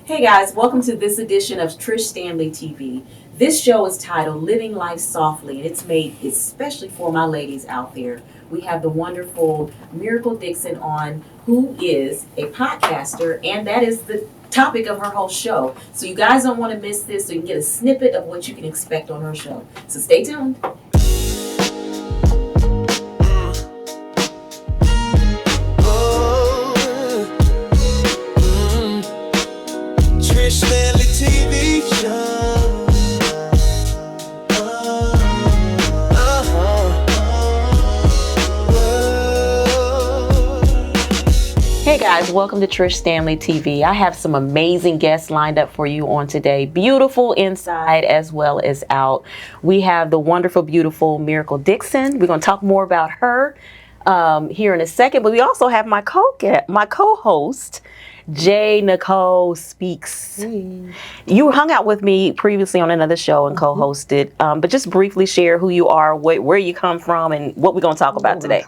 Hey guys, welcome to this edition of Trish Standley TV. This show is titled Living Life Softly, and it's made especially for my ladies out there. We have the wonderful Nicolle Dixon on, who is a podcaster, and that is the topic of her whole show. So you guys don't want to miss this, so you can get a snippet of what you can expect on her show. So stay tuned. Trish Standley TV Show. Hey guys, welcome to Trish Standley TV. I have some amazing guests lined up for you on today. Beautiful inside as well as out. We have the wonderful, beautiful Nicolle Dixon. We're going to talk more about her here in a second, but we also have my co-host, Nicolle Speaks. You hung out with me previously on another show and co-hosted, but just briefly share who you are, where you come from, and what we're going to talk about today.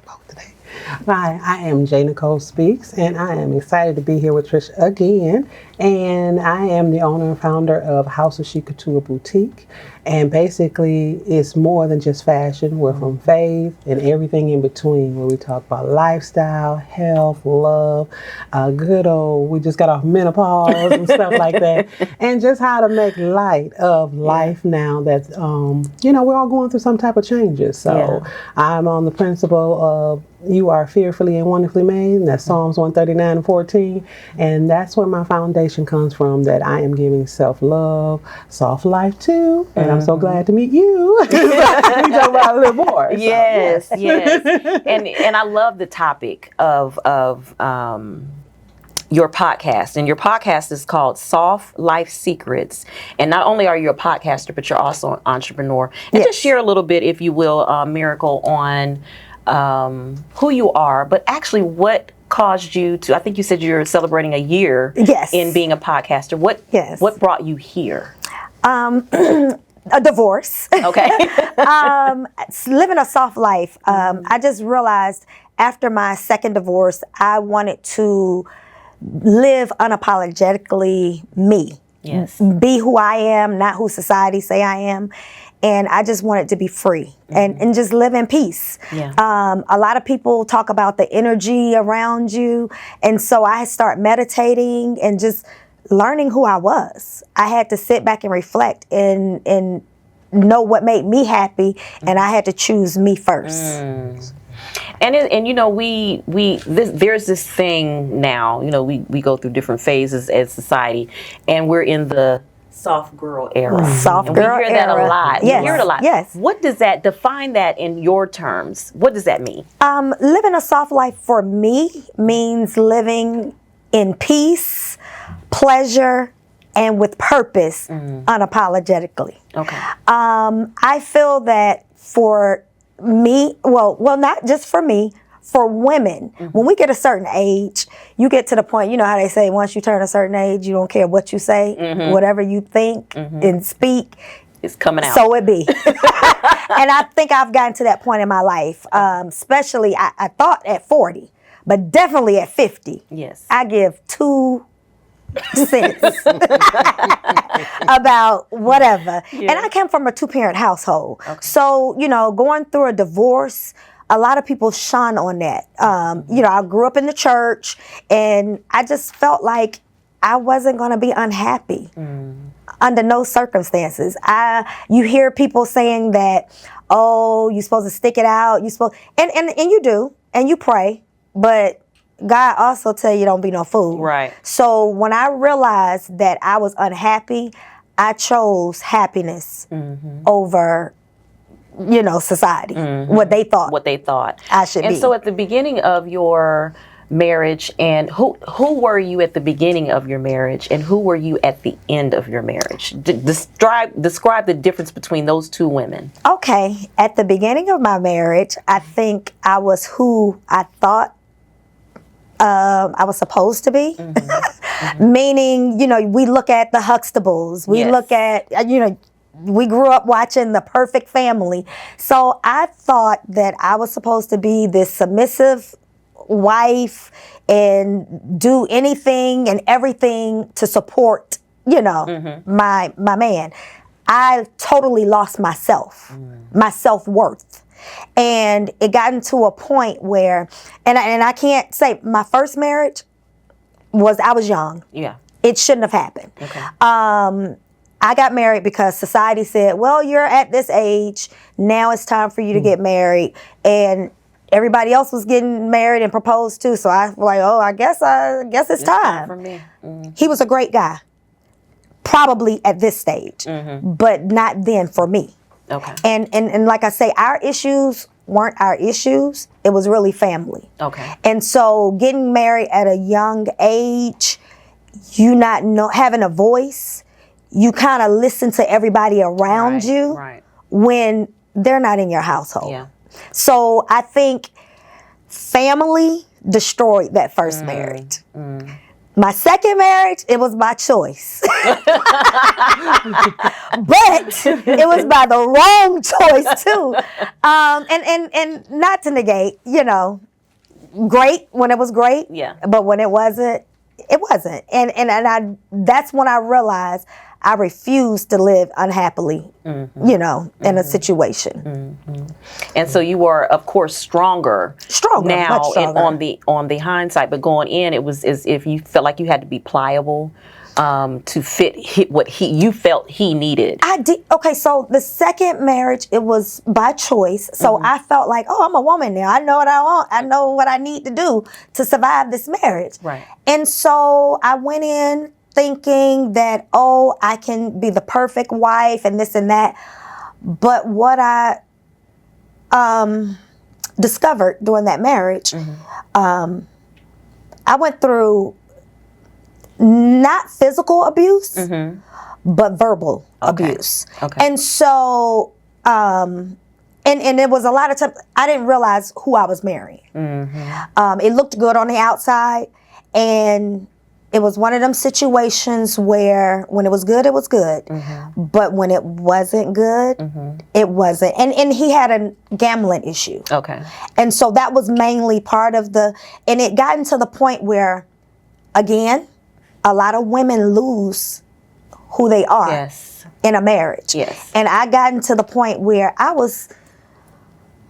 Hi, I am Nicolle Speaks, and I am excited to be here with Trish again. And I am the owner and founder of House of Chic Couture Boutique. And basically, it's more than just fashion. We're from faith and everything in between, where we talk about lifestyle, health, love, we just got off menopause and stuff like that. And just how to make light of life now that, we're all going through some type of changes. So I'm on the principle of you are fearfully and wonderfully made. And that's Psalms 139:14. And that's where my foundation comes from, that I am giving self-love, soft life too. And I'm so glad to meet you. We talk about a little more. Yes. And I love the topic of your podcast. And your podcast is called Soft Life Secrets. And not only are you a podcaster, but you're also an entrepreneur. And just share a little bit, if you will, Nicolle, on who you are, but actually what caused you to, I think you said you're celebrating a year in being a podcaster. What brought you here? A divorce. Okay. Living a soft life. I just realized after my second divorce, I wanted to live unapologetically me. Yes. Be who I am, not who society say I am. And I just wanted to be free and just live in peace. Yeah. A lot of people talk about the energy around you. And so I start meditating and just learning who I was. I had to sit back and reflect and know what made me happy. And I had to choose me first. There's this thing now, we go through different phases as society, and we're in the soft girl era. Soft girl era. We hear that a lot. Yes. We hear it a lot. Yes. What does that, define that in your terms? What does that mean? Living a soft life for me means living in peace, pleasure, and with purpose, unapologetically. Okay. I feel that for me, well, not just for me, for women, when we get a certain age, you get to the point, you know how they say, once you turn a certain age, you don't care what you say, whatever you think and speak, it's coming out. So it be. And I think I've gotten to that point in my life, especially I thought at 40, but definitely at 50. Yes. I give 2 cents about whatever. And I came from a 2-parent household. Okay. So, going through a divorce, a lot of people shun on that. I grew up in the church, and I just felt like I wasn't going to be unhappy under no circumstances. You hear people saying that, oh, you're supposed to stick it out. And you do, and you pray, but God also tell you don't be no fool. Right. So when I realized that I was unhappy, I chose happiness over society, what they thought I should be. And so at the beginning of your marriage, and who were you at the beginning of your marriage, and who were you at the end of your marriage? Describe the difference between those two women. Okay, at the beginning of my marriage, I think I was who I thought I was supposed to be. Meaning, we look at the Huxtables, we look at, we grew up watching The Perfect Family. So I thought that I was supposed to be this submissive wife and do anything and everything to support, my man. I totally lost myself, my self-worth. And it got into a point where, and I can't say, my first marriage I was young. Yeah. It shouldn't have happened. Okay. I got married because society said, well, you're at this age, now it's time for you to get married. And everybody else was getting married and proposed to, so I was like, oh, I guess it's time. For me. He was a great guy, probably at this stage, but not then for me. Okay. And like I say, our issues weren't our issues. It was really family. Okay. And so getting married at a young age, you not having a voice, you kind of listen to everybody around you when they're not in your household. Yeah. So I think family destroyed that first marriage. My second marriage, it was by choice. But it was by the wrong choice too. And not to negate, great when it was great. Yeah. But when it wasn't, it wasn't. And that's when I realized I refused to live unhappily, in a situation. And so you were, of course, stronger now much stronger. on the hindsight, but going in, it was as if you felt like you had to be pliable to fit what you felt he needed. I did. Okay, so the second marriage, it was by choice. So I felt like, oh, I'm a woman now. I know what I want. I know what I need to do to survive this marriage. Right. And so I went in thinking that, oh, I can be the perfect wife and this and that. But what I discovered during that marriage, I went through not physical abuse, but verbal abuse. Okay. And so, and it was a lot of times, I didn't realize who I was marrying. It looked good on the outside, and it was one of them situations where when it was good, it was good. But when it wasn't good, it wasn't. And he had a gambling issue. Okay. And so that was mainly part of and it gotten to the point where, again, a lot of women lose who they are in a marriage. Yes. And I gotten to the point where I was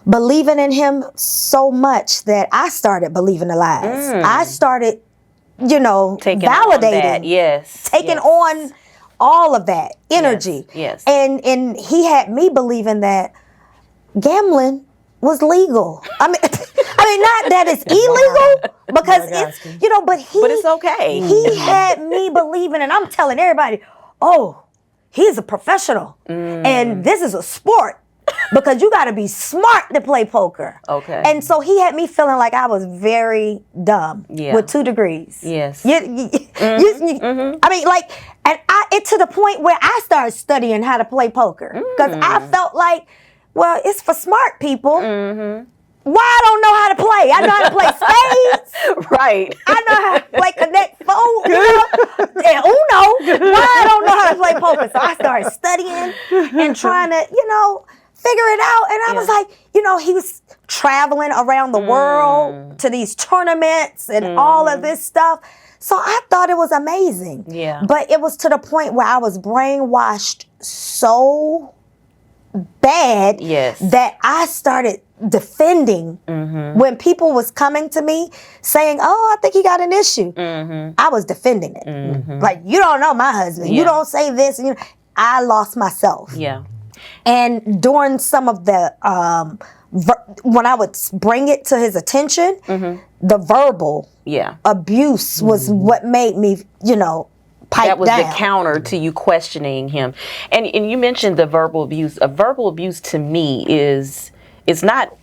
believing in him so much that I started believing the lies. I started taking validating, taking on all of that energy. Yes. And he had me believing that gambling was legal. I mean, not that it's illegal because it's, but it's okay. He had me believing, and I'm telling everybody, oh, he's a professional and this is a sport. Because you got to be smart to play poker. Okay. And so he had me feeling like I was very dumb with 2 degrees. Yes. I mean, and it to the point where I started studying how to play poker. Because I felt like, well, it's for smart people. Why I don't know how to play? I know how to play spades. Right. I know how to play Connect Four, and Uno. Why I don't know how to play poker? So I started studying and trying to, figure it out. And I was like, he was traveling around the world to these tournaments and all of this stuff. So I thought it was amazing. Yeah. But it was to the point where I was brainwashed so bad that I started defending when people was coming to me saying, oh, I think he got an issue. I was defending it. Like, you don't know my husband. You don't say this. I lost myself. Yeah. And during some of the, when I would bring it to his attention, the verbal abuse was what made me, pipe that was down. The counter to you questioning him. And you mentioned the verbal abuse. Verbal abuse to me it's not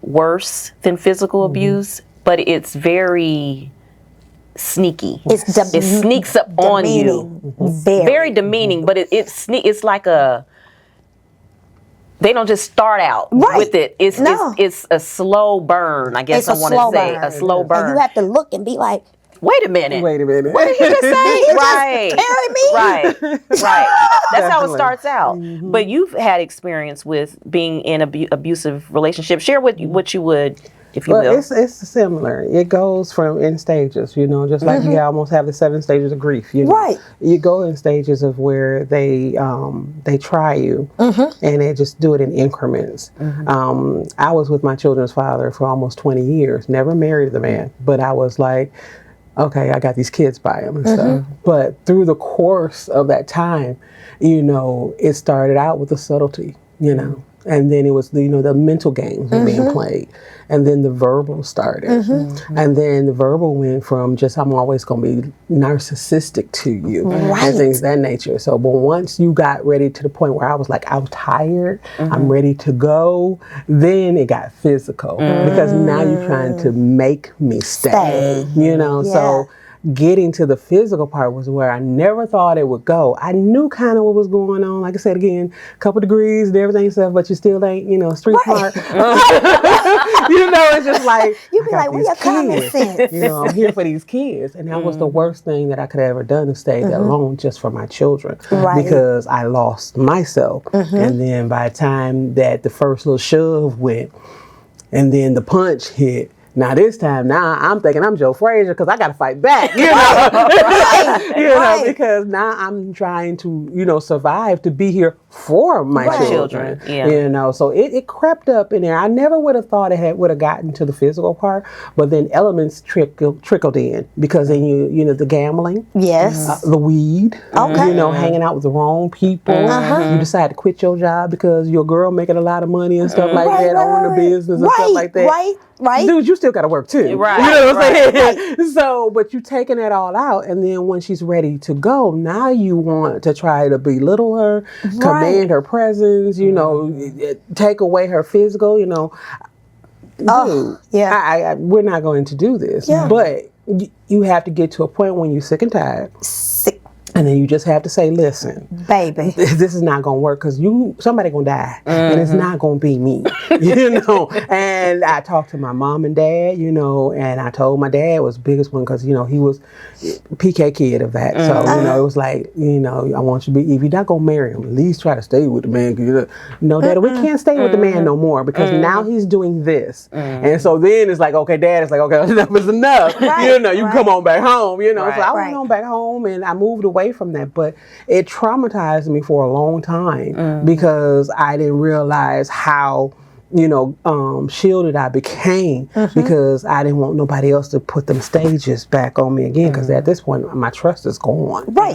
worse than physical abuse, but it's very sneaky. It sneaks up on you. Very demeaning, but it's like they don't just start out with it. It's a slow burn, I guess I want to say. A slow burn. And you have to look and be like, wait a minute. What did he just say? Right. Carry me? Right. That's how it starts out. But you've had experience with being in abusive relationships. Share what you would if you Well, will. it's similar. It goes from in stages, just like you almost have the 7 stages of grief. Right. You go in stages of where they try you, and they just do it in increments. I was with my children's father for almost 20 years. Never married the man, but I was like, okay, I got these kids by him and stuff. But through the course of that time, it started out with the subtlety, and then it was the mental games were being played, and then the verbal started, and then the verbal went from just I'm always going to be narcissistic to you and things of that nature. So, but once you got ready to the point where I was like, I'm tired, I'm ready to go, then it got physical because now you're trying to make me stay. So. Getting to the physical part was where I never thought it would go. I knew kind of what was going on. Like I said again, a couple degrees and everything stuff, but you still ain't, street smart. It's just like you be like, where your common sense? I'm here for these kids, and that was the worst thing that I could have ever done to stay alone just for my children, because I lost myself. And then by the time that the first little shove went, and then the punch hit. Now this time, I'm thinking I'm Joe Frazier because I got to fight back, because now I'm trying to, survive to be here for my children, So it crept up in there. I never would have thought it would have gotten to the physical part, but then elements trickled in because then the gambling, the weed, hanging out with the wrong people. You decide to quit your job because your girl making a lot of money and stuff like that, owning a business and stuff like that. Right. Dude, you still got to work too. Right. You know what I'm saying? So, but you taking it all out, and then when she's ready to go, now you want to try to belittle her, command her presence, take away her physical, Dude, we're not going to do this. Yeah. But you have to get to a point when you're sick and tired. And then you just have to say, listen, baby, this is not going to work because somebody going to die and it's not going to be me, And I talked to my mom and dad, and I told my dad was the biggest one because, he was PK kid of that. So, it was like, I want you to be, if you're not going to marry him, at least try to stay with the man. Daddy, we can't stay with the man no more because now he's doing this. And so then it's like, okay, dad is like, okay, enough is enough. You come on back home, So I went on back home and I moved away from that, but it traumatized me for a long time because I didn't realize how shielded I became because I didn't want nobody else to put them stages back on me again because at this point my trust is gone. Right.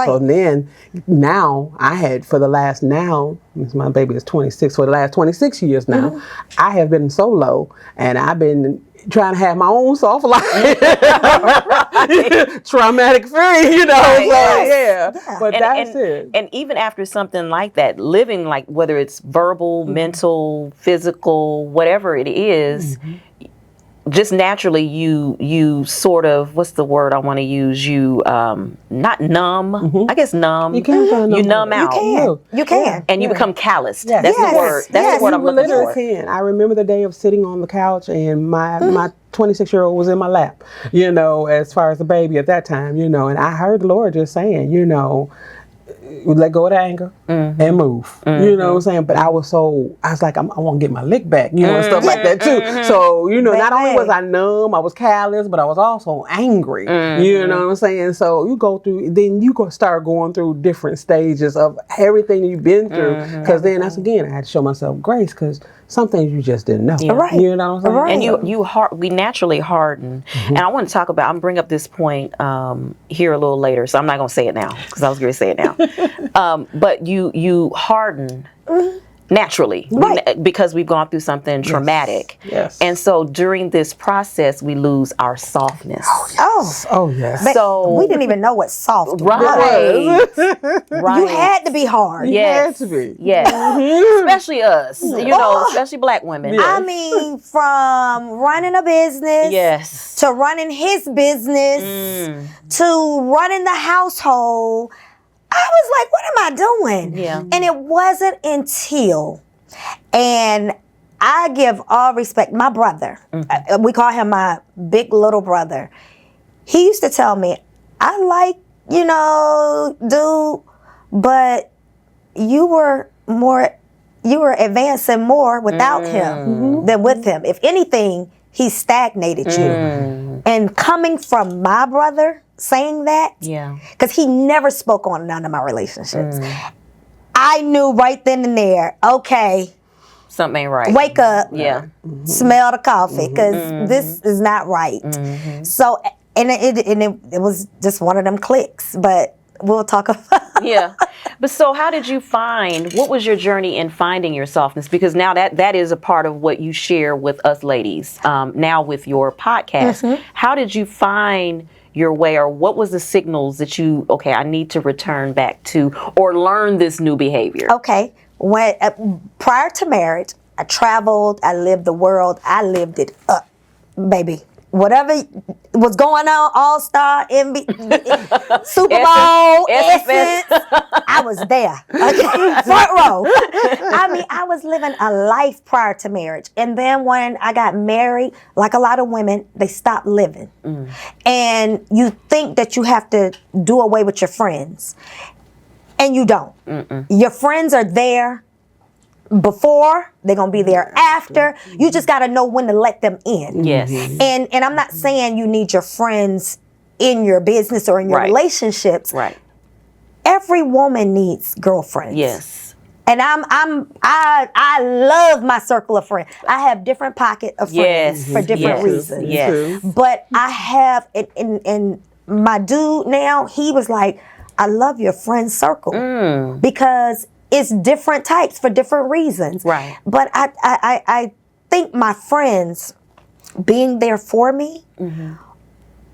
So then now I had for the last my baby is 26, for the last 26 years now, I have been solo and I've been trying to have my own soft life, traumatic free, But that's it. And even after something like that, living like whether it's verbal, mental, physical, whatever it is, just naturally you sort of, what's the word I want to use? You not numb. I guess numb. You can you numb out. You can. And you become calloused. Yes. That's the word. That's the word I'm looking for. I remember the day of sitting on the couch and my 26-year-old was in my lap, as far as the baby at that time, and I heard the Lord just saying, let go of the anger and move. You know what I'm saying? But I was like, I want to get my lick back, and stuff like that too. So, not only was I numb, I was callous, but I was also angry. You know what I'm saying? So you go through, then you start going through different stages of everything you've been through. Because then that's again, I had to show myself grace because some things you just didn't know. Yeah. Right. You know what I'm saying? And we naturally harden. And I want to talk about, I'm bring up this point here a little later, so I'm not going to say it now because I was going to say it now. But you harden naturally because we've gone through something traumatic. Yes. And so during this process, we lose our softness. Oh, yes. But So we didn't even know what soft was. Right. You had to be hard. Yes. You had to be. Yes. Especially us, especially black women. Yes. I mean, from running a business Yes. to running his business to running the household, I was like, what am I doing? Yeah. And it wasn't until, and I give all respect, my brother, we call him my big little brother. He used to tell me, I like, dude, but you were more you were advancing more without him than with him. If anything, he stagnated you. And coming from my brother saying that, because he never spoke on none of my relationships, I knew right then and there, okay, something ain't right. Wake up, smell the coffee, because this is not right. So, and it was just one of them clicks, but we'll talk about But so how did you find, what was your journey in finding your softness? Because now that is a part of what you share with us ladies, now with your podcast. How did you find your way, or what was the signals that you, okay, I need to return back to or learn this new behavior? Okay. When prior to marriage, I traveled, I lived the world, I lived it up, baby. Whatever was going on, All-Star, Super Bowl, Essence, I was there. Okay, front row. I mean, I was living a life prior to marriage. And then when I got married, like a lot of women, they stopped living. And you think that you have to do away with your friends. And you don't. Your friends are there before, they're gonna be there after. You just gotta know when to let them in. Yes. And I'm not saying you need your friends in your business or in your relationships. Right. Every woman needs girlfriends. Yes. And I love my circle of friends. I have different pocket of friends for different reasons. Yes. But I have, and my dude now, he was like, I love your friend circle because it's different types for different reasons. Right. But I think my friends being there for me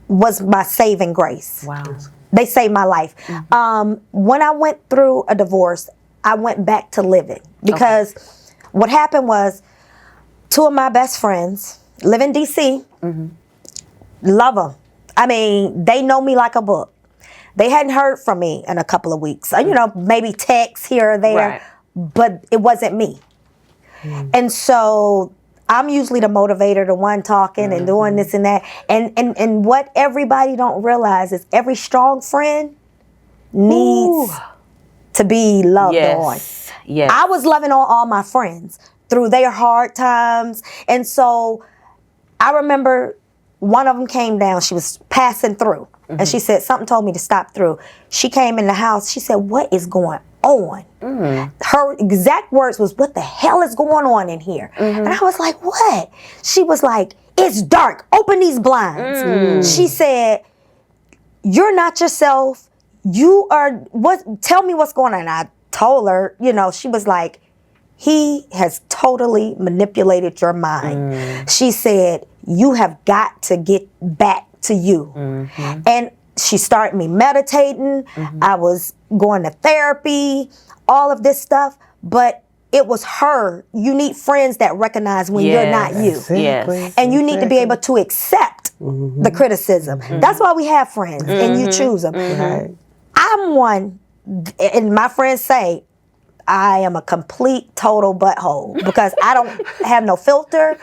was my saving grace. Wow. They saved my life. When I went through a divorce, I went back to living because what happened was 2 of my best friends live in DC. Love them. I mean, they know me like a book. They hadn't heard from me in a couple of weeks. You know, maybe texts here or there, but it wasn't me. And so I'm usually the motivator, the one talking and doing this and that. And what everybody don't realize is every strong friend needs to be loved on. Yes. I was loving on all my friends through their hard times. And so I remember one of them came down, she was passing through. And she said, something told me to stop through. She came in the house. She said, what is going on? Her exact words was, what the hell is going on in here? And I was like, what? She was like, it's dark. Open these blinds. She said, you're not yourself. You are, what? Tell me what's going on. And I told her, you know, she was like, he has totally manipulated your mind. She said, you have got to get back to you. And she started me meditating. I was going to therapy, all of this stuff, but it was her. You need friends that recognize when you're not you. Yes. And you need to be able to accept the criticism. That's why we have friends and you choose them. I'm one, and my friends say, I am a complete, total butthole because I don't have no filter.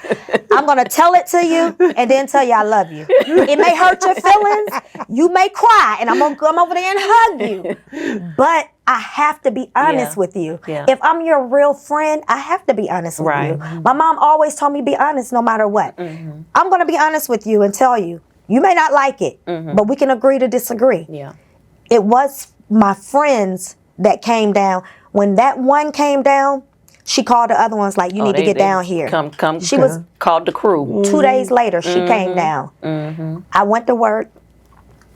I'm going to tell it to you and then tell you I love you. It may hurt your feelings. You may cry and I'm going to come over there and hug you. But I have to be honest with you. If I'm your real friend, I have to be honest with you. My mom always told me be honest no matter what. I'm going to be honest with you and tell you, you may not like it, but we can agree to disagree. It was my friends that came down. When that one came down, she called the other ones like, you need to get down here. She was called the crew. 2 days later, she came down. I went to work.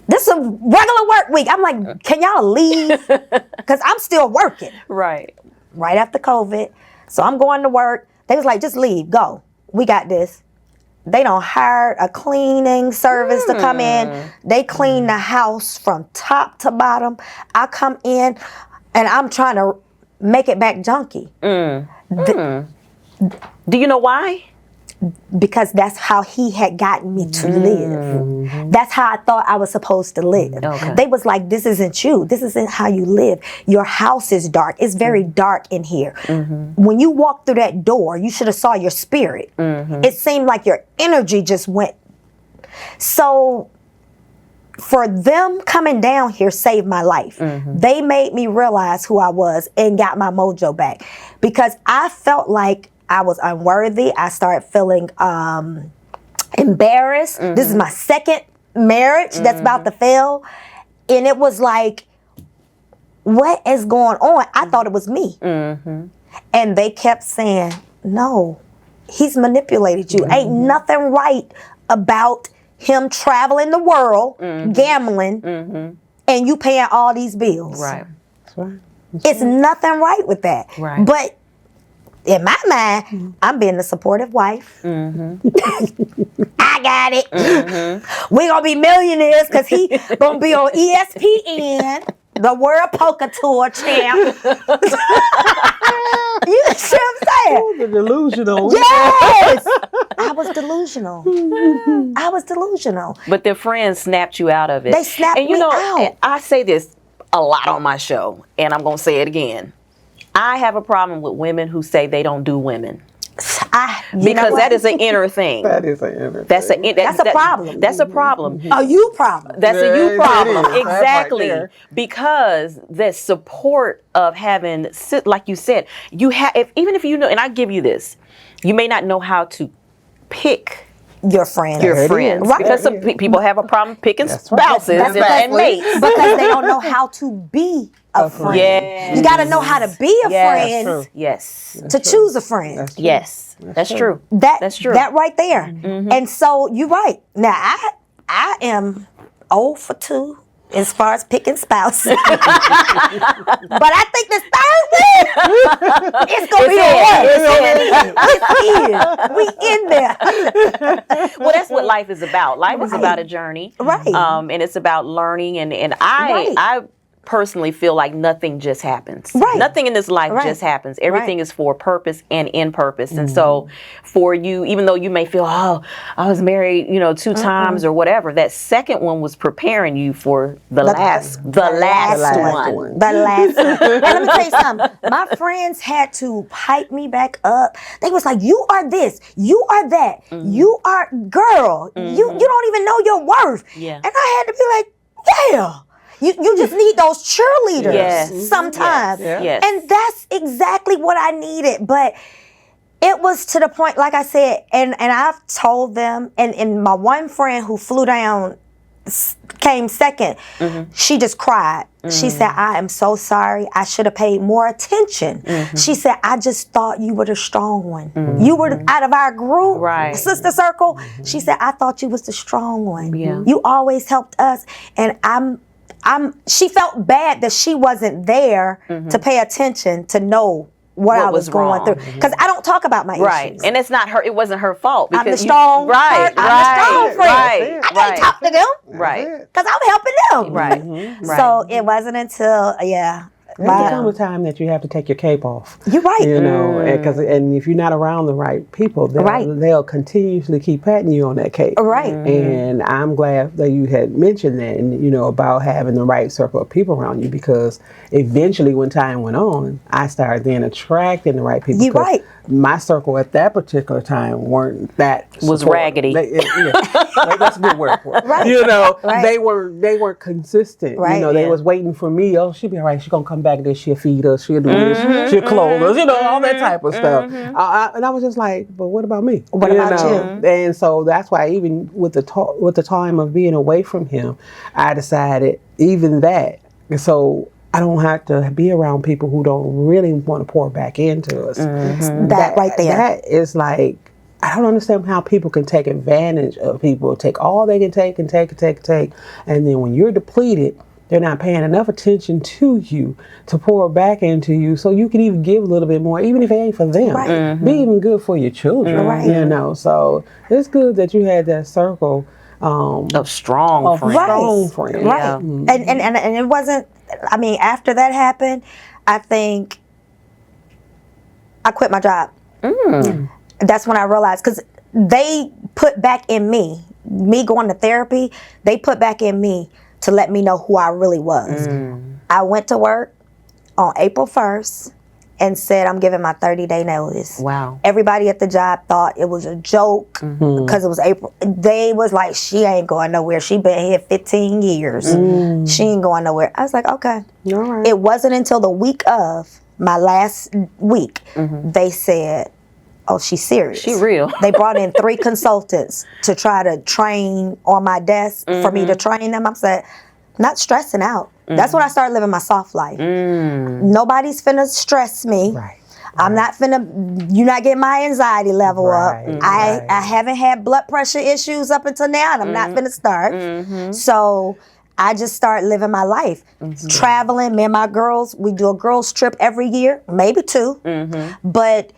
This is a regular work week. I'm like, can y'all leave? Because I'm still working. Right after COVID. So I'm going to work. They was like, just leave, go. We got this. They don't hire a cleaning service to come in. They clean the house from top to bottom. I come in and I'm trying to make it back junky. Do you know why? Because that's how he had gotten me to live. That's how I thought I was supposed to live. They was like, this isn't you. This isn't how you live. Your house is dark. It's very dark in here. When you walked through that door, you should have saw your spirit. It seemed like your energy just went. So for them coming down here saved my life. They made me realize who I was and got my mojo back, because I felt like I was unworthy. I started feeling embarrassed. This is my second marriage that's about to fail. And it was like, what is going on? I thought it was me. And they kept saying, no, he's manipulated you. Ain't nothing right about him traveling the world, gambling, and you paying all these bills. Right. That's right. It's nothing right with that. Right. But in my mind, I'm being the supportive wife. I got it. We're going to be millionaires because he going to be on ESPN, the World Poker Tour champ. You see what I'm saying? Oh, the delusional. Yes! I was delusional. I was delusional. But their friends snapped you out of it. They snapped and you me know, out. I say this a lot on my show, and I'm going to say it again. I have a problem with women who say they don't do women. Because that is an inner thing. That is an inner That's thing. That's a problem. That's a problem. A you problem. That's a you It problem. is. That's right Exactly. there. Because the support of having, like you said, you have, even if you know, and I give you this, you may not know how to pick Your friends. your friends. Right. Because some people have a problem picking That's right. spouses That's and right. mates. Because they don't know how to be a friend. Yes. You got to know how to be a Yes. friend Yes. to choose a friend. That's true. Yes. That's true. That's true. That right there. And so you're right. Now I am 0 for 2 as far as picking spouses. But I think the third one, it's gonna be the one. It's in. We in there. Well, that's what life is about. Life is about a journey. Right. And it's about learning. And I personally feel like nothing just happens. Right. Nothing in this life Right. just happens. Everything Right. is for a purpose and in purpose. And so for you, even though you may feel, oh, I was married, 2 times or whatever, that second one was preparing you for the last one. The last one. And let me tell you something. My friends had to pipe me back up. They was like, you are this, you are that, you are girl, you don't even know your worth. Yeah. And I had to be like, yeah. You just need those cheerleaders Yes. sometimes. Yes. Yes. And that's exactly what I needed. But it was to the point, like I said, and I've told them, and my one friend who flew down came second, she just cried. She said, I am so sorry. I should have paid more attention. She said, I just thought you were the strong one. You were out of our group, Right. sister circle. She said, I thought you was the strong one. Yeah. You always helped us. And she felt bad that she wasn't there to pay attention to know what I was going wrong. through. Because I don't talk about my Right. issues. And it's not her, it wasn't her fault. I'm the Because strong right, I'm the strong friend. right, I can't talk to them right, because I'm helping them. right. So it wasn't until, There's come a time that you have to take your cape off. You're right. And if you're not around the right people, they'll continuously keep patting you on that cape. Right. And I'm glad that you had mentioned that, and about having the right circle of people around you, because eventually, when time went on, I started then attracting the right people. You're right. My circle at that particular time weren't that Was supportive. raggedy. That's a good word for it. Right. Right. They weren't consistent. Right. They was waiting for me. Oh, she'll be all right. She's gonna come back. Then she'll feed us. She'll do this. She'll clothe us. All that type of stuff. And I was just like, but what about me? What about you? And so that's why even with the time of being away from him, I decided even that. So I don't have to be around people who don't really want to pour back into us. That right there. That is like, I don't understand how people can take advantage of people, take all they can take, and then when you're depleted, they're not paying enough attention to you to pour back into you, so you can even give a little bit more, even if it ain't for them. Right. Be even good for your children. Right. So it's good that you had that circle Of strong friends. strong friends. Right. Yeah. And it wasn't, after that happened, I think I quit my job. That's when I realized, because they put back in me going to therapy, they put back in me to let me know who I really was. I went to work on April 1st, and said, I'm giving my 30-day notice. Wow. Everybody at the job thought it was a joke because it was April. They was like, she ain't going nowhere. She been here 15 years. She ain't going nowhere. I was like, okay. All right. It wasn't until the week of my last week, they said, oh, she's serious. She real. They brought in 3 consultants to try to train on my desk for me to train them. I said, not stressing out. That's when I started living my soft life. Nobody's finna stress me. Right. I'm not finna, you're not getting my anxiety level Right. up. I haven't had blood pressure issues up until now, and I'm not finna start. So I just started living my life. Traveling, me and my girls, we do a girls trip every year, maybe 2. But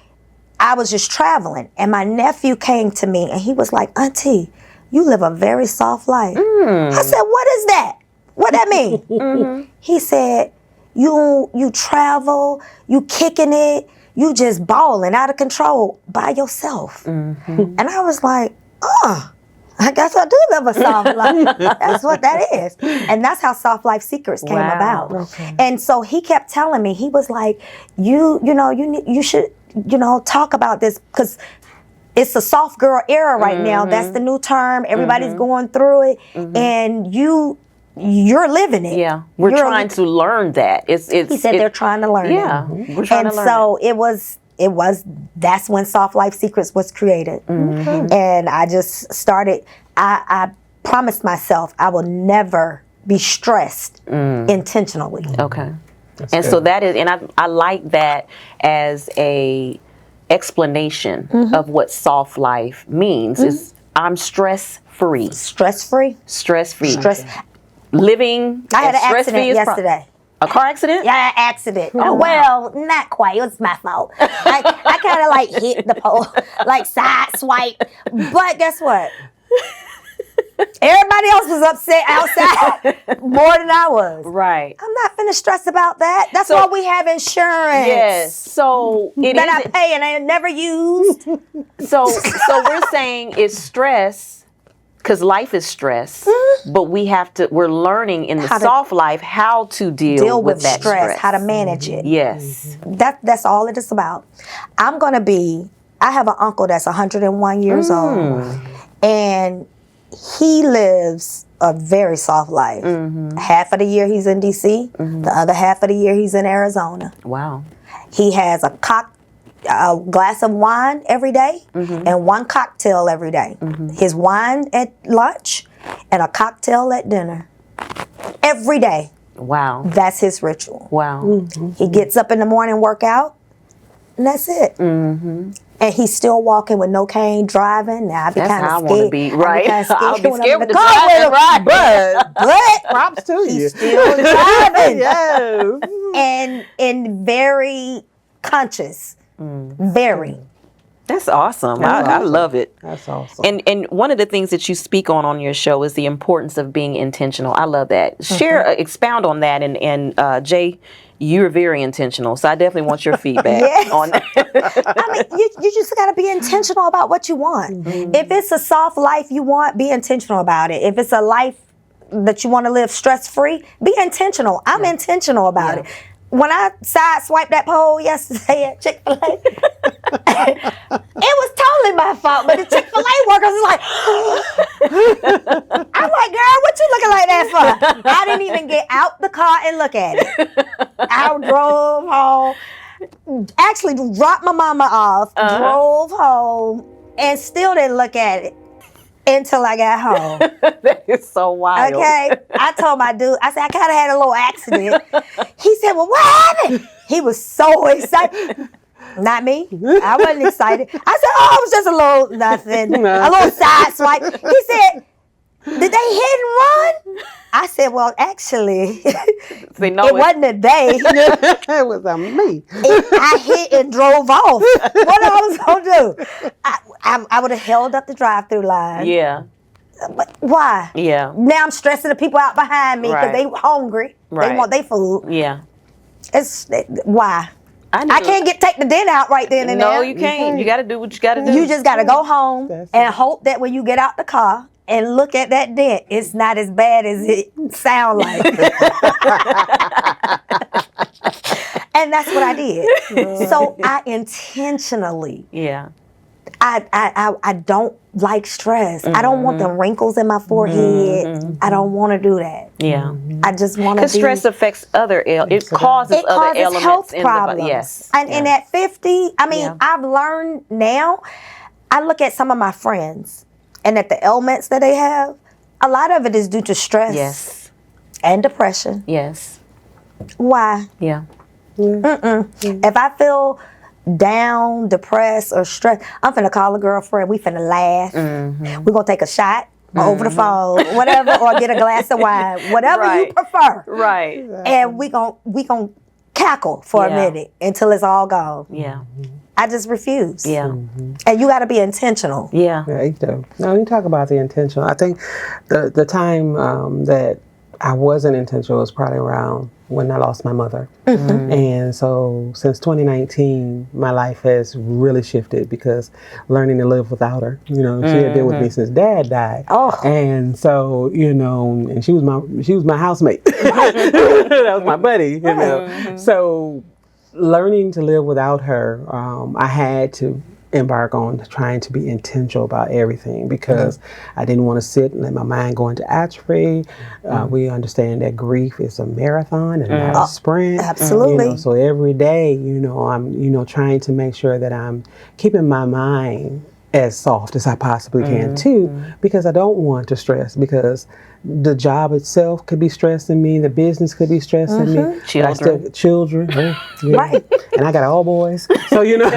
I was just traveling, and my nephew came to me, and he was like, Auntie, you live a very soft life. I said, what is that? What that mean? He said, you travel, you kicking it, you just balling out of control by yourself. And I was like, I guess I do live a soft life. That's what that is. And that's how Soft Life Secrets came about. Okay. And so he kept telling me, he was like, you should, talk about this, because it's a soft girl era right now. That's the new term. Everybody's going through it, and you're living it. Yeah, we're trying to learn that. He said they're trying to learn it. Yeah, we're trying to learn so it was, that's when Soft Life Secrets was created. And I just started, I promised myself I will never be stressed intentionally. Okay. And so that is, and I like that as a explanation of what soft life means. Is I'm stress-free. Stress-free? Stress-free. I Living had an stress-free accident yesterday. A car accident? Yeah, accident. Oh, well, not quite. It was my fault. I kind of like hit the pole, like side swipe. But guess what? Everybody else was upset outside more than I was. Right. I'm not finna stress about that. That's why we have insurance. Yes. So it that I pay and I never used. So we're saying it's stress, because life is stress, but we're learning in the soft life how to deal with that stress, how to manage it. Yes. That's all it is about. I have an uncle that's 101 years old, and he lives a very soft life. Half of the year he's in DC, the other half of the year he's in Arizona. Wow. He has a glass of wine every day and 1 cocktail every day. His wine at lunch and a cocktail at dinner. Every day. Wow. That's his ritual. Wow. He gets up in the morning, work out, and that's it. And he's still walking with no cane, driving. Now, I'd be kind of scared. That's how I want to be, right? I'll be scared with the car driving, right? But Props to you. he's still driving. Yes. And very conscious. Very. That's awesome. I love it. That's awesome. And one of the things that you speak on your show is the importance of being intentional. I love that. Share, expound on that. And Jay, you're very intentional, so I definitely want your feedback on that. I mean, you just got to be intentional about what you want. If it's a soft life you want, be intentional about it. If it's a life that you want to live stress-free, be intentional. I'm intentional about it. When I sideswiped that pole yesterday at Chick-fil-A, it was totally my fault, but the Chick-fil-A workers was like, I'm like, girl, what you looking like that for? I didn't even get out the car and look at it. I drove home, actually dropped my mama off, drove home, and still didn't look at it until I got home. That is so wild. Okay. I told my dude, I said, I kind of had a little accident. He said, well, what happened? He was so excited. Not me. I wasn't excited. I said, oh, it was just a little nothing. A little side swipe. He said, did they hit and run? I said, well, actually, it wasn't a day. It was a me. I hit and drove off. What I was going to do? I would have held up the drive-through line. Yeah. But why? Yeah. Now I'm stressing the people out behind me because they hungry. Right. They want their food. Yeah. Why? I can't take the dent out right then and there. No, you can't. You got to do what you got to do. You just got to go home and hope that when you get out the car and look at that dent, it's not as bad as it sound like. And And that's what I did. So I intentionally, Yeah. I don't like stress. I don't want the wrinkles in my forehead. I don't want to do that. Yeah. I just want to Because stress affects other, it causes other elements health in problems. the body. Yes. And at 50, I mean, Yeah. I've learned now, I look at some of my friends and at the ailments that they have, a lot of it is due to stress Yes. and depression. Yes. Why? Yeah. If I feel down, depressed, or stressed, I'm finna call a girlfriend. We finna laugh. We're gonna take a shot over the phone, whatever, or get a glass of wine, whatever you Right. prefer. Right. And we gon' cackle for a Yeah. minute until it's all gone. Yeah. I just refuse. Yeah. And you got to be intentional. Yeah. Yeah, you do. No, you talk about the intentional. I think the time that I wasn't intentional was probably around when I lost my mother. And so since 2019, my life has really shifted because learning to live without her. You know, she had been with me since Dad died. Oh. And so, you know, and she was my housemate. That was my buddy, you know. So learning to live without her, I had to embark on trying to be intentional about everything because I didn't want to sit and let my mind go into atrophy. We understand that grief is a marathon and not a sprint. Absolutely. You know, so every day, you know, I'm, you know, trying to make sure that I'm keeping my mind as soft as I possibly can too, because I don't want to stress, because the job itself could be stressing me, the business could be stressing me. Children. Right. And I got all boys. So, you know,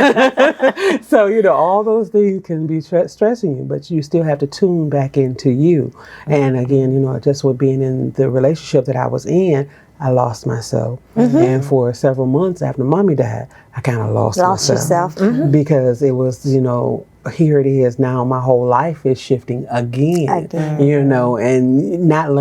so, you know, all those things can be stressing you, but you still have to tune back into you. And again, you know, just with being in the relationship that I was in, I lost myself. And for several months after Mommy died, I kind of lost myself. yourself. Because it was, you know, here it is now, my whole life is shifting again. You know, and not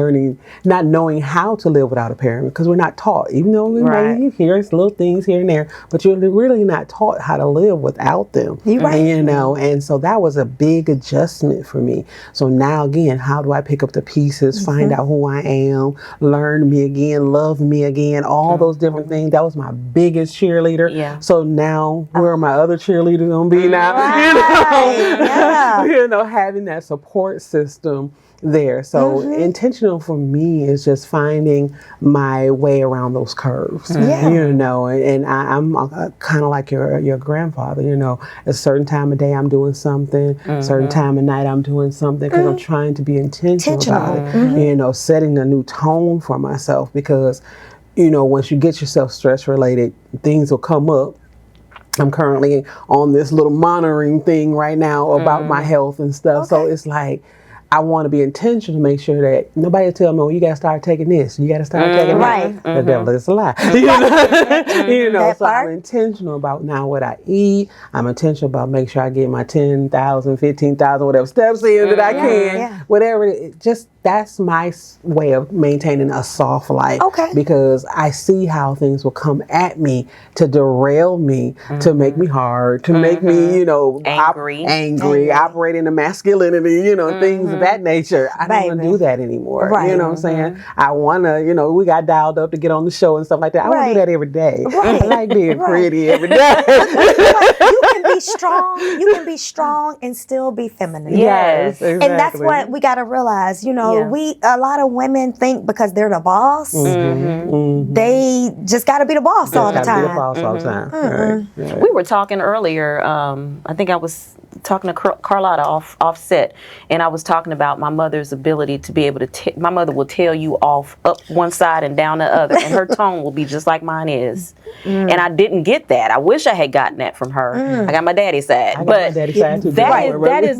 knowing how to live without a parent, because we're not taught, even though we may hear little things here and there, but you're really not taught how to live without them. And, you know, and so that was a big adjustment for me. So now again, how do I pick up the pieces, find out who I am, learn me again, love me again, all those different things. That was my biggest cheerleader. Yeah. So now, where are my other cheerleaders gonna be now? You know, having that support system there. So intentional for me is just finding my way around those curves. You know, and I'm kind of like your grandfather. You know, a certain time of day I'm doing something, certain time of night I'm doing something, because I'm trying to be intentional about it. You know, setting a new tone for myself, because, you know, once you get yourself stress related, things will come up. I'm currently on this little monitoring thing right now about my health and stuff. So it's like, I want to be intentional to make sure that nobody tell me, well, you got to start taking this, you got to start taking that. The devil is a lie. You know, so I'm intentional about now what I eat. I'm intentional about making sure I get my 10,000, 15,000, whatever steps in that I can. Whatever, just that's my way of maintaining a soft life. Because I see how things will come at me to derail me, to make me hard, to make me, you know, angry, operating the masculinity, you know, things of that nature. I don't want to do that anymore. You know what I'm saying? I want to, you know, we got dialed up to get on the show and stuff like that. I want to do that every day. I like being pretty every day. You can be strong. You can be strong and still be feminine. Yes. Exactly. And that's what we got to realize. You know, a lot of women think because they're the boss, they just got to be the boss all the time. Be the boss all the time. Right. We were talking earlier, I think I was talking to Carlotta offset, and I was talking about my mother's ability to be able to, my mother will tell you off up one side and down the other, and her tone will be just like mine is. And I didn't get that. I wish I had gotten that from her. I got my daddy's side. I got my daddy's side too. That is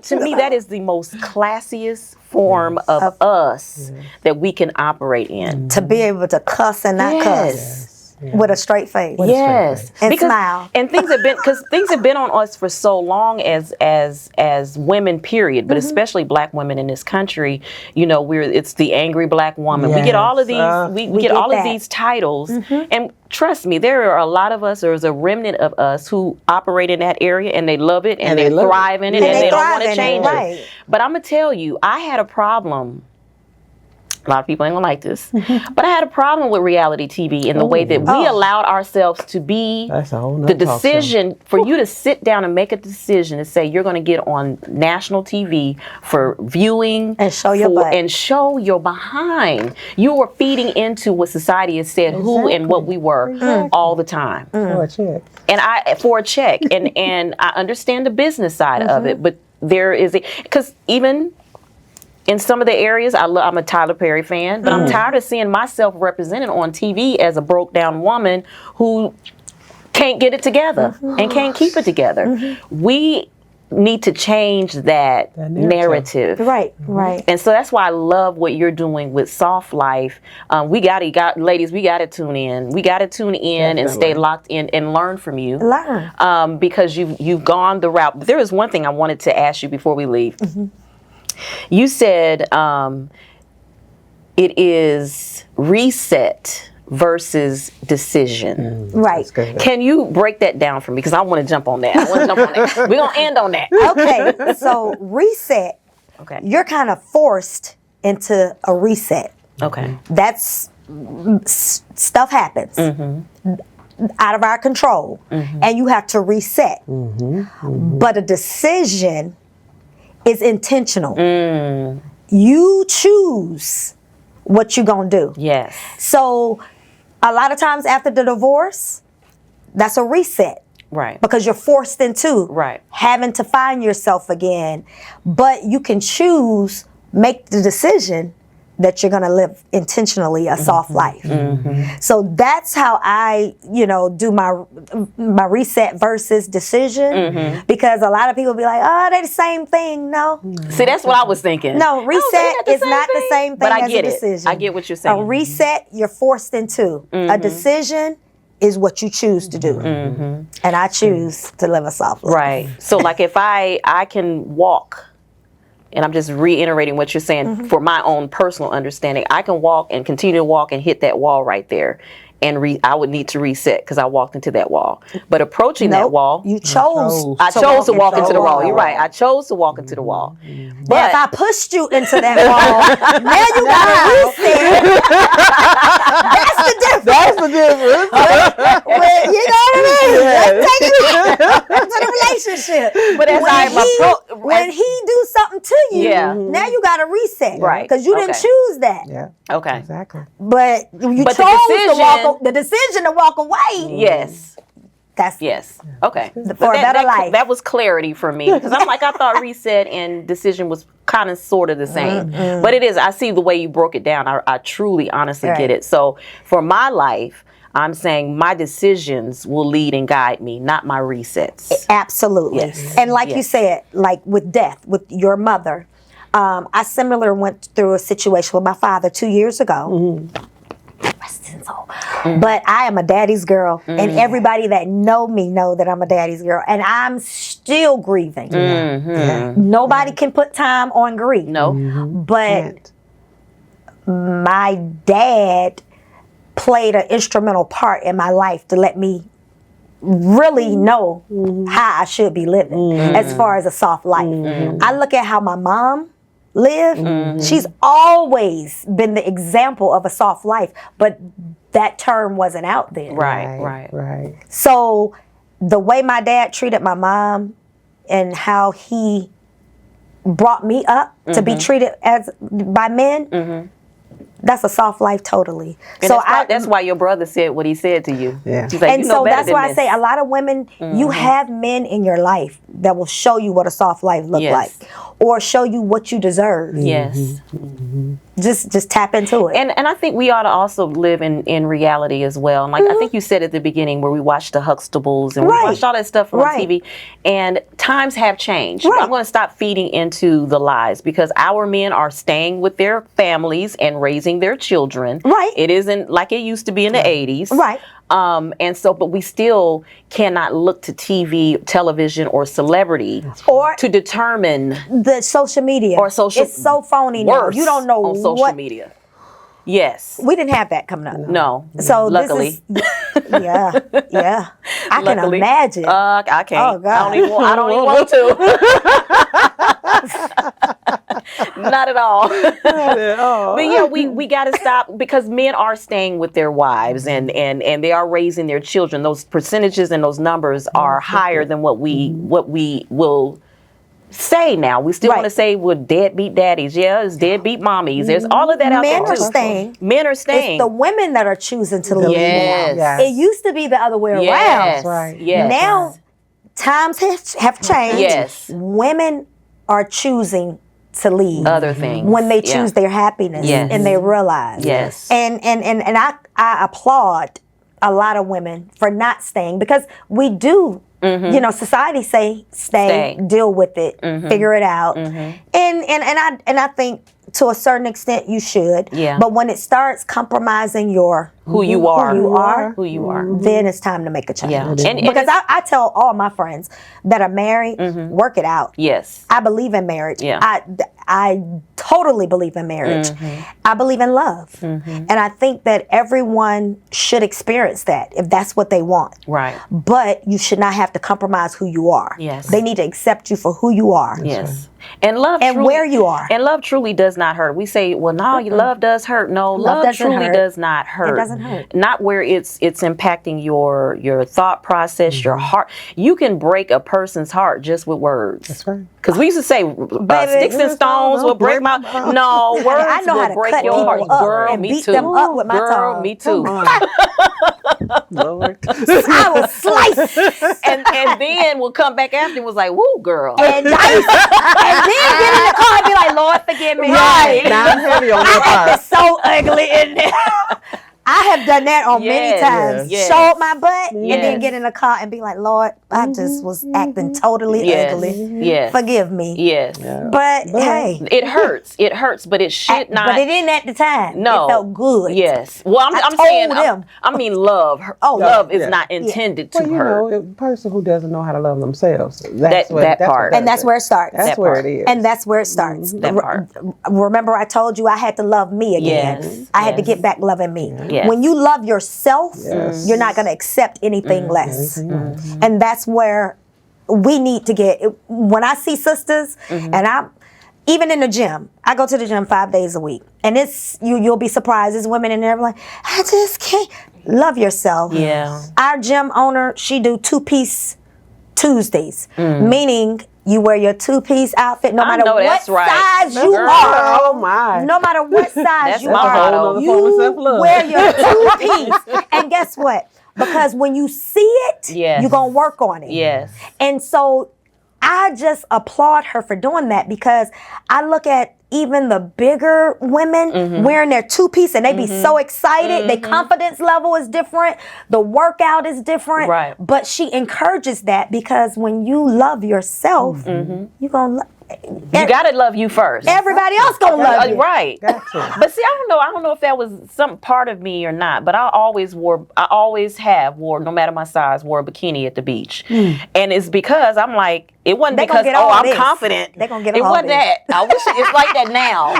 to me, that is the most classiest form of us that we can operate in. To be able to cuss and not cuss. With a straight face. And smile. And things have been on us for so long as women, period, but especially black women in this country. You know, it's the angry black woman. We get all of these we get all of these titles, and trust me, there are a lot of us, there's a remnant of us who operate in that area, and they love it, and they thrive in it, and they don't want to change it. But I'm gonna tell you, I had a problem A lot of people ain't gonna like this, but I had a problem with reality TV in the way that we allowed ourselves to be the decision for you to sit down and make a decision to say you're going to get on national TV for viewing and show your butt and show your behind. You were feeding into what society has said who and what we were all the time. For a check. And for a check, and I understand the business side of it, but there is because even in some of the areas, I'm a Tyler Perry fan, but I'm tired of seeing myself represented on TV as a broke down woman who can't get it together and can't keep it together. We need to change that narrative. Right. And so that's why I love what you're doing with Soft Life. Ladies, we got to tune in. We got to tune in and stay locked in and learn from you. Because you've gone the route. But there is one thing I wanted to ask you before we leave. You said it is reset versus decision. Right. Can you break that down for me? Because I want to jump on that. We're going to end on that. Okay. So reset, you're kind of forced into a reset. Okay. That's, stuff happens out of our control. And you have to reset. But a decision is intentional. You choose what you're gonna do. Yes. So a lot of times after the divorce, that's a reset. Right. Because you're forced into having to find yourself again. But you can choose, make the decision that you're gonna live intentionally a soft life. So that's how I, do my reset versus decision. Because a lot of people be like, oh, they're the same thing. No. See, that's what I was thinking. No, reset is not the same thing but I as get a decision. I get what you're saying. A reset, you're forced into. A decision is what you choose to do. And I choose to live a soft life. Right. So like if I can walk, and I'm just reiterating what you're saying for my own personal understanding, I can walk and continue to walk and hit that wall right there. And I would need to reset because I walked into that wall. But approaching that wall, you chose. I chose to walk into the wall. You're right. I chose to walk into the wall. But if I pushed you into that wall, now you got to reset. That's the difference. That's the difference. Well, you know what I mean? Let's take it to the relationship. But as when he do something to you, now you got to reset. Right. Because you didn't choose that. Yeah. Okay. Exactly. But you chose to walk. The decision to walk away. Yes. That's okay. For a better life. That was clarity for me because I'm like I thought reset and decision was kind of sort of the same, but it is. I see the way you broke it down. I truly, honestly get it. So for my life, I'm saying my decisions will lead and guide me, not my resets. Absolutely. Yes. And like you said, like with death, with your mother, I similarly went through a situation with my father 2 years ago. But I am a daddy's girl, and everybody that know me know that I'm a daddy's girl, and I'm still grieving. Nobody can put time on grief. No. But my dad played an instrumental part in my life to let me really know how I should be living as far as a soft life. I look at how my mom lived. She's always been the example of a soft life, but that term wasn't out there. Right. So the way my dad treated my mom and how he brought me up to be treated as by men, that's a soft life totally. And so that's why your brother said what he said to you. Yeah. He's like, and so that's why I say a lot of women, you have men in your life that will show you what a soft life looks like, or show you what you deserve. Yes. Just tap into it. And I think we ought to also live in reality as well. And like I think you said at the beginning where we watched the Huxtables and we watched all that stuff on TV, and times have changed. I'm going to stop feeding into the lies because our men are staying with their families and raising their children. It isn't like it used to be in the 80s. And so, but we still cannot look to television, or celebrity, or to determine the social media or social. It's so phony now. You don't know on social media. Yes, we didn't have that coming up. No, so luckily, I can imagine. I can't. Oh God, I don't even want to. Not at all. Not at all. But yeah, we got to stop, because men are staying with their wives and they are raising their children. Those percentages and those numbers are higher than what we will say now. We still want to say, well, deadbeat daddies. Yeah, it's deadbeat mommies. There's all of that out there too. Men are staying. Men are staying. It's the women that are choosing to leave Yes. now. It used to be the other way around. Yes. Right. Yes. Now, times have changed. Yes. Women are choosing to leave Other things. when they choose their happiness Yes. and they realize. Yes. And I applaud a lot of women for not staying, because we do. You know, society say stay, deal with it, figure it out, and I think to a certain extent you should. Yeah. But when it starts compromising who you are, then it's time to make a change. Yeah. And Because I tell all my friends that are married, work it out. Yes. I believe in marriage. Yeah. I totally believe in marriage. I believe in love. And I think that everyone should experience that if that's what they want. Right. But you should not have to compromise who you are. Yes. They need to accept you for who you are. Yes. And love And truly, where you are. And love truly does not hurt. We say, well, no, your love does hurt. No, love doesn't truly hurt. does not hurt. It doesn't hurt. Not where it's impacting your thought process, your heart. You can break a person's heart just with words. That's right. Because we used to say, sticks and stones will break my... No, words I know how will to break cut your heart. people up Girl, and me beat too. them up with my Girl, tongue. me too. Lord. I will slice and then we'll come back after and was like, woo, girl. and dice, and then get in the car and be like, Lord, forgive me. Right. Now I'm heavy on your part. It's so ugly in there. I have done that on many times. Yes. Show up my butt and Yes. then get in the car and be like, Lord, I just was acting totally Yes. ugly. Yes. Forgive me. Yes. But hey, It hurts. It hurts, but it should not. but it didn't at the time. No. It felt good. Yes. Well, I'm told saying, them. I mean, love. Love is not intended to Well, you hurt. know, a person who doesn't know how to love themselves. That's That part. And that's where it starts. That's That where part. it is. And that's where it starts. That part. Remember, I told you I had to love me again. Yes, I had to yes. get back loving me. Yes. When you love yourself, Yes. you're not going to accept anything less. Anything less. And that's where we need to get. When I see sisters, and even in the gym, I go to the gym 5 days a week, and it's you'll be surprised. There's women in there like, I just can't love yourself. Yeah. Our gym owner, she do 2-piece Tuesdays, meaning you wear your 2-piece outfit no matter know what that's right. size you Girl. are. Oh my. No matter what size That's you my are, motto. you wear your 2-piece. And guess what? Because when you see it, Yes. you're going to work on it. Yes. And so I just applaud her for doing that, because I look at even the bigger women wearing their 2-piece and they be so excited. Their confidence level is different. The workout is different. Right. But she encourages that, because when you love yourself, you're going to You got to love you first. everybody else going to love you. Right. Gotcha. But see, I don't know if that was some part of me or not, but I always have wore, no matter my size, wore a bikini at the beach. And it's because I'm like, it wasn't They gonna because, get all I'm this. confident. They gonna get it all wasn't this. that. I wish it's like that now.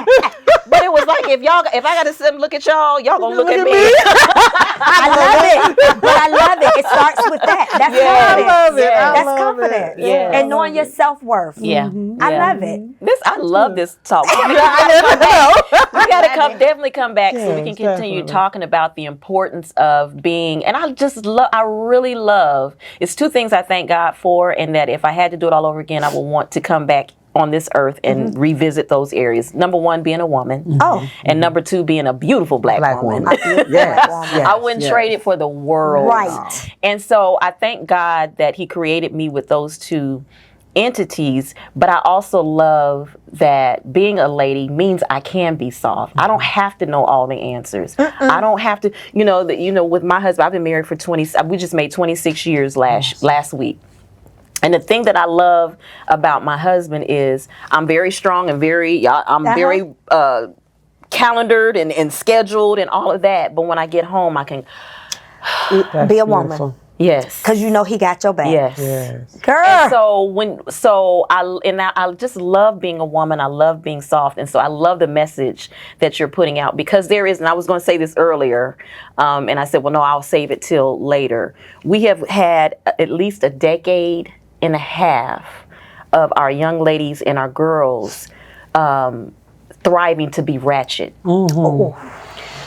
But it was like, if I got to sit and look at y'all gonna look at me. I love it. But I love it. It starts with that. That's confidence. I love it. Yeah. I That's love confidence. it. Yeah. And knowing your self-worth. Yeah. I Yeah. love it. I love this talk. We gotta definitely come back so we can Yes, continue definitely. talking about the importance of being. And I really love. It's two things I thank God for, and that if I had to do it all over again, I would want to come back on this earth and revisit those areas. Number one, being a woman. Oh. And number two, being a beautiful black woman. Yes. I wouldn't trade it for the world. Right. And so I thank God that He created me with those two entities, but I also love that being a lady means I can be soft. I don't have to know all the answers. I don't have to, with my husband, I've been married for we just made 26 years last week. And the thing that I love about my husband is I'm very strong and very calendared and scheduled and all of that. But when I get home, I can Be a woman. Yes. Because you know he got your back. Yes. Yes. Girl. And so I just love being a woman. I love being soft, and so I love the message that you're putting out, because there is. And I was going to say this earlier, and I said, well, no, I'll save it till later. We have had at least a decade and a half of our young ladies and our girls thriving to be ratchet. Mm-hmm.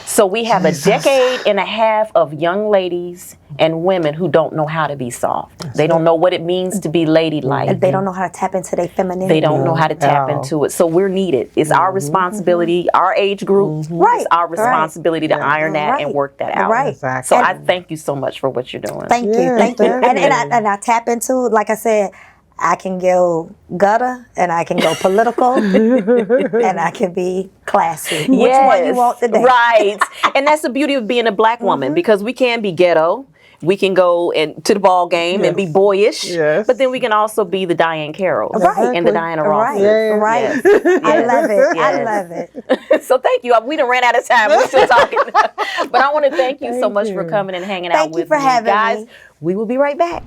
So we have a decade and a half of young ladies and women who don't know how to be soft. They don't know what it means to be ladylike. And they don't know how to tap into their femininity. They don't know how to tap into it. So we're needed. It's our responsibility, our age group. Right. It's our responsibility to iron that and work that out. Right. Exactly. So I thank you so much for what you're doing. Thank you. Yeah, Thank you. definitely. And I tap into, like I said, I can go gutter and I can go political and I can be classy. Which one you want today? Right. And that's the beauty of being a black woman, because we can be ghetto. We can go to the ball game and be boyish, but then we can also be the Diane Carroll and the Diana Ross. Right. I love it. I love it. So thank you. We done ran out of time. We're still talking. But I want to thank you so much for coming and hanging out with me. Thank you for having guys. me. We will be right back.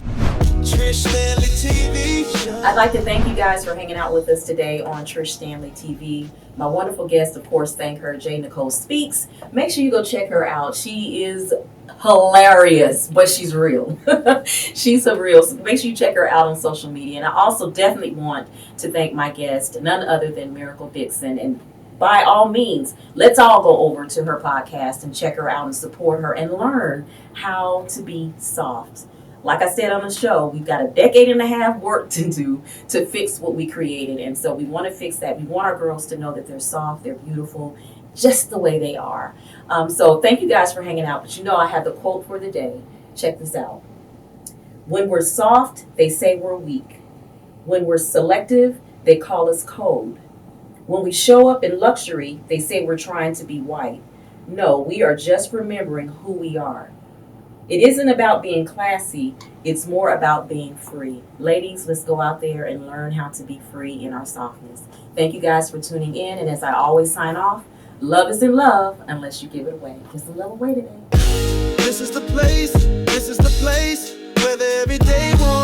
Trish Standley TV Show. I'd like to thank you guys for hanging out with us today on Trish Standley TV. My wonderful guest, of course, thank her, Nicolle Speaks. Make sure you go check her out. She is hilarious, but she's real. She's so real. So make sure you check her out on social media. And I also definitely want to thank my guest, none other than Miracle Dixon. And by all means, let's all go over to her podcast and check her out and support her and learn how to be soft. Like I said on the show, we've got a decade and a half work to do to fix what we created. And so we want to fix that. We want our girls to know that they're soft, they're beautiful, just the way they are. So thank you guys for hanging out. But you know, I have the quote for the day. Check this out. When we're soft, they say we're weak. When we're selective, they call us cold. When we show up in luxury, they say we're trying to be white. No, we are just remembering who we are. It isn't about being classy, it's more about being free. Ladies, let's go out there and learn how to be free in our softness. Thank you guys for tuning in, and as I always sign off, love is in love unless you give it away. Give some love away today. This is the place where the everyday one